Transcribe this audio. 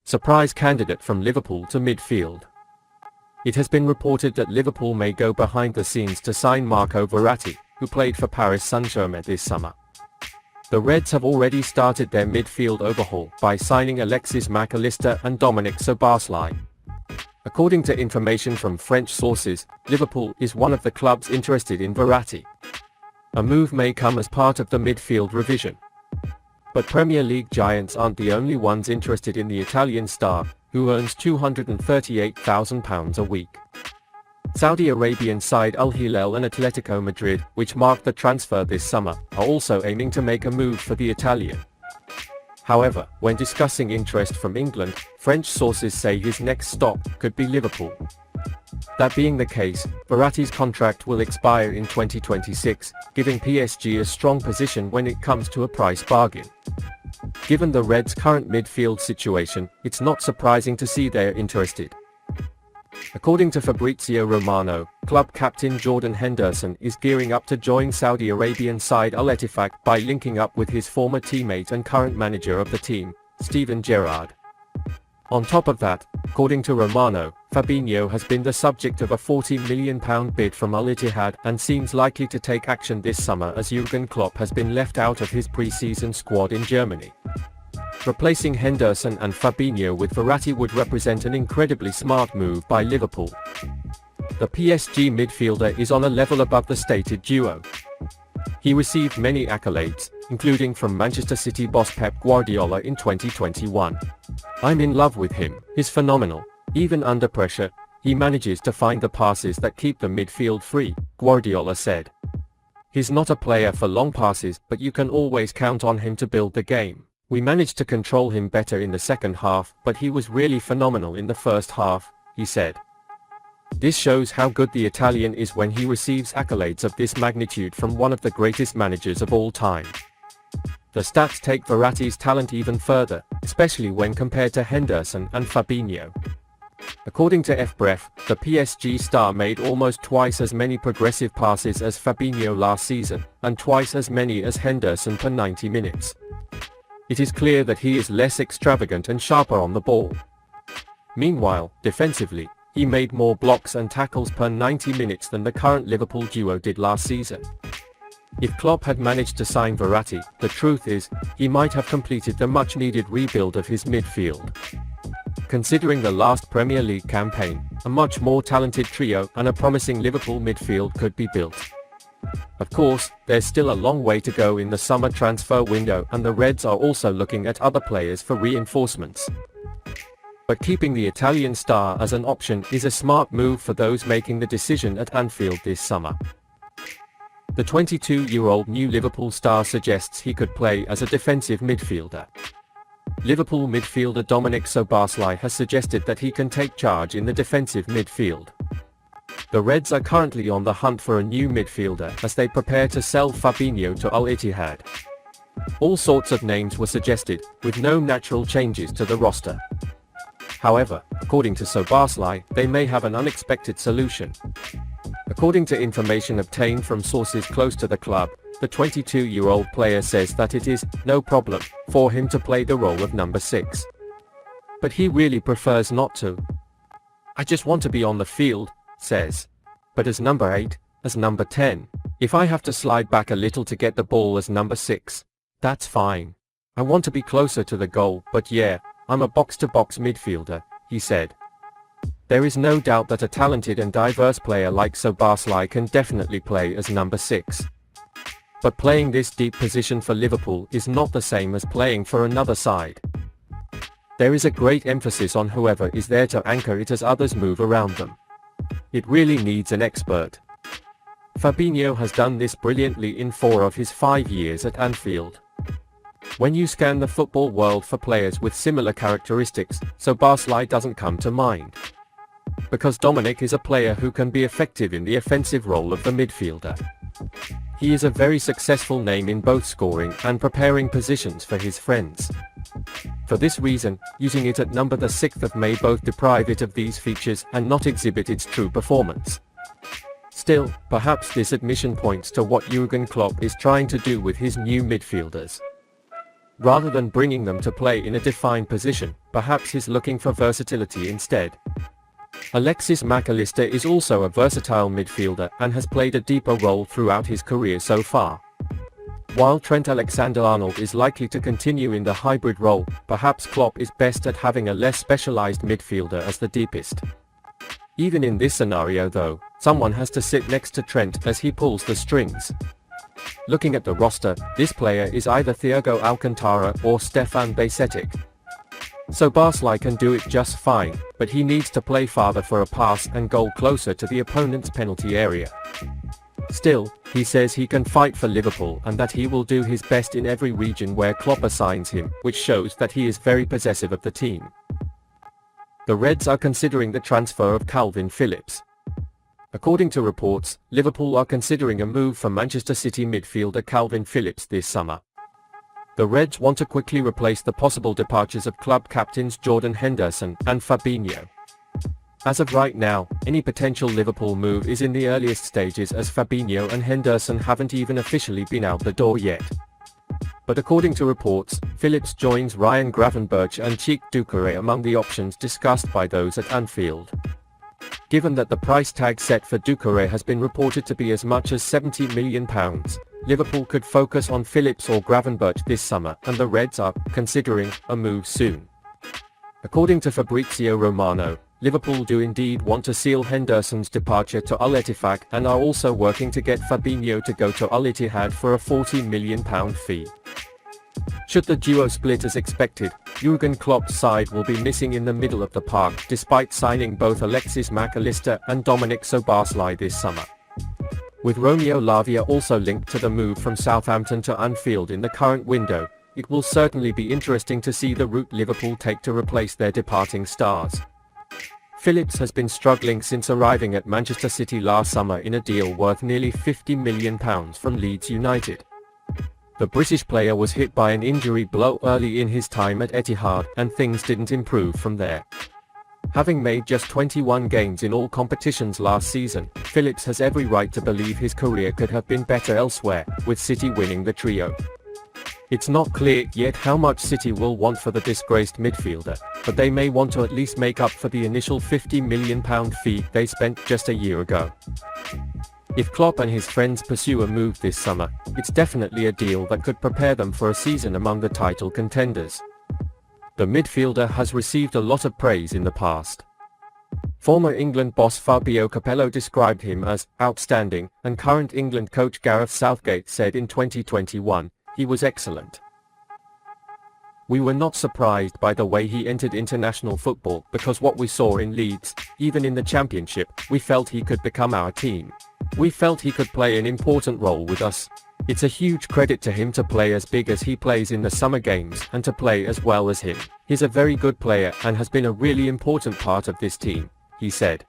surprise candidate from Liverpool to midfield. It has been reported that Liverpool may go behind the scenes to sign Marco Verratti, who played for Paris Saint-Germain this summer. The Reds have already started their midfield overhaul by signing Alexis Mac Allister and Dominic Sobasly. According to information from French sources, Liverpool is one of the clubs interested in Verratti. A move may come as part of the midfield revision. But Premier League giants aren't the only ones interested in the Italian star, who earns £238,000 a week. Saudi Arabian side Al Hilal and Atletico Madrid, which marked the transfer this summer, are also aiming to make a move for the Italian. However, when discussing interest from England, French sources say his next stop could be Liverpool. That being the case, Verratti's contract will expire in 2026, giving PSG a strong position when it comes to a price bargain. Given the Reds' current midfield situation, it's not surprising to see they're interested. According to Fabrizio Romano, club captain Jordan Henderson is gearing up to join Saudi Arabian side Al Ettifaq by linking up with his former teammate and current manager of the team, Steven Gerrard. On top of that, according to Romano, Fabinho has been the subject of a £40 million bid from Al Ittihad and seems likely to take action this summer as Jürgen Klopp has been left out of his pre-season squad in Germany. Replacing Henderson and Fabinho with Verratti would represent an incredibly smart move by Liverpool. The PSG midfielder is on a level above the stated duo. He received many accolades, including from Manchester City boss Pep Guardiola in 2021. "I'm in love with him, he's phenomenal. Even under pressure, he manages to find the passes that keep the midfield free," Guardiola said. "He's not a player for long passes, but you can always count on him to build the game. We managed to control him better in the second half, but he was really phenomenal in the first half," he said. This shows how good the Italian is when he receives accolades of this magnitude from one of the greatest managers of all time. The stats take Verratti's talent even further, especially when compared to Henderson and Fabinho. According to FBref, the PSG star made almost twice as many progressive passes as Fabinho last season, and twice as many as Henderson per 90 minutes. It is clear that he is less extravagant and sharper on the ball. Meanwhile, defensively, he made more blocks and tackles per 90 minutes than the current Liverpool duo did last season. If Klopp had managed to sign Verratti, the truth is, he might have completed the much-needed rebuild of his midfield. Considering the last Premier League campaign, a much more talented trio and a promising Liverpool midfield could be built. Of course, there's still a long way to go in the summer transfer window, and the Reds are also looking at other players for reinforcements. But keeping the Italian star as an option is a smart move for those making the decision at Anfield this summer. The 22-year-old new Liverpool star suggests he could play as a defensive midfielder. Liverpool midfielder Dominic Sobasly has suggested that he can take charge in the defensive midfield. The Reds are currently on the hunt for a new midfielder as they prepare to sell Fabinho to Al Ittihad. All sorts of names were suggested, with no natural changes to the roster. However, according to Sobasly, they may have an unexpected solution. According to information obtained from sources close to the club, the 22-year-old player says that it is no problem for him to play the role of number 6. But he really prefers not to. "I just want to be on the field," says. "But as number 8, as number 10, if I have to slide back a little to get the ball as number 6, that's fine. I want to be closer to the goal, but yeah, I'm a box-to-box midfielder," he said. There is no doubt that a talented and diverse player like Sobasly can definitely play as number 6. But playing this deep position for Liverpool is not the same as playing for another side. There is a great emphasis on whoever is there to anchor it as others move around them. It really needs an expert. Fabinho has done this brilliantly in 4 of his 5 years at Anfield. When you scan the football world for players with similar characteristics, Sobasly doesn't come to mind. Because Dominic is a player who can be effective in the offensive role of the midfielder. He is a very successful name in both scoring and preparing positions for his friends. For this reason, using it at number the 6th may both deprive it of these features and not exhibit its true performance. Still, perhaps this admission points to what Jürgen Klopp is trying to do with his new midfielders. Rather than bringing them to play in a defined position, perhaps he's looking for versatility instead. Alexis Mac Allister is also a versatile midfielder and has played a deeper role throughout his career so far. While Trent Alexander-Arnold is likely to continue in the hybrid role, perhaps Klopp is best at having a less specialized midfielder as the deepest. Even in this scenario though, someone has to sit next to Trent as he pulls the strings. Looking at the roster, this player is either Thiago Alcantara or Stefan Bajcetic. Sobasly can do it just fine, but he needs to play farther for a pass and goal closer to the opponent's penalty area. Still, he says he can fight for Liverpool and that he will do his best in every region where Klopp assigns him, which shows that he is very possessive of the team. The Reds are considering the transfer of Kalvin Phillips. According to reports, Liverpool are considering a move for Manchester City midfielder Kalvin Phillips this summer. The Reds want to quickly replace the possible departures of club captains Jordan Henderson and Fabinho. As of right now, any potential Liverpool move is in the earliest stages as Fabinho and Henderson haven't even officially been out the door yet. But according to reports, Phillips joins Ryan Gravenberch and Cheikh Doucouré among the options discussed by those at Anfield. Given that the price tag set for Doucouré has been reported to be as much as £70 million, Liverpool could focus on Phillips or Gravenberch this summer, and the Reds are considering a move soon. According to Fabrizio Romano, Liverpool do indeed want to seal Henderson's departure to Al Ettifaq and are also working to get Fabinho to go to Al Ittihad for a £40 million fee. Should the duo split as expected, Jürgen Klopp's side will be missing in the middle of the park despite signing both Alexis Mac Allister and Dominic Sobasly this summer. With Romeo Lavia also linked to the move from Southampton to Anfield in the current window, it will certainly be interesting to see the route Liverpool take to replace their departing stars. Phillips has been struggling since arriving at Manchester City last summer in a deal worth nearly £50 million from Leeds United. The British player was hit by an injury blow early in his time at Etihad, and things didn't improve from there. Having made just 21 games in all competitions last season, Phillips has every right to believe his career could have been better elsewhere, with City winning the trio. It's not clear yet how much City will want for the disgraced midfielder, but they may want to at least make up for the initial £50 million fee they spent just a year ago. If Klopp and his friends pursue a move this summer, it's definitely a deal that could prepare them for a season among the title contenders. The midfielder has received a lot of praise in the past. Former England boss Fabio Capello described him as outstanding, and current England coach Gareth Southgate said in 2021, he was excellent. We were not surprised by the way he entered international football because what we saw in Leeds, even in the Championship, we felt he could become our team. We felt he could play an important role with us. It's a huge credit to him to play as big as he plays in the summer games and to play as well as him. He's a very good player and has been a really important part of this team, he said.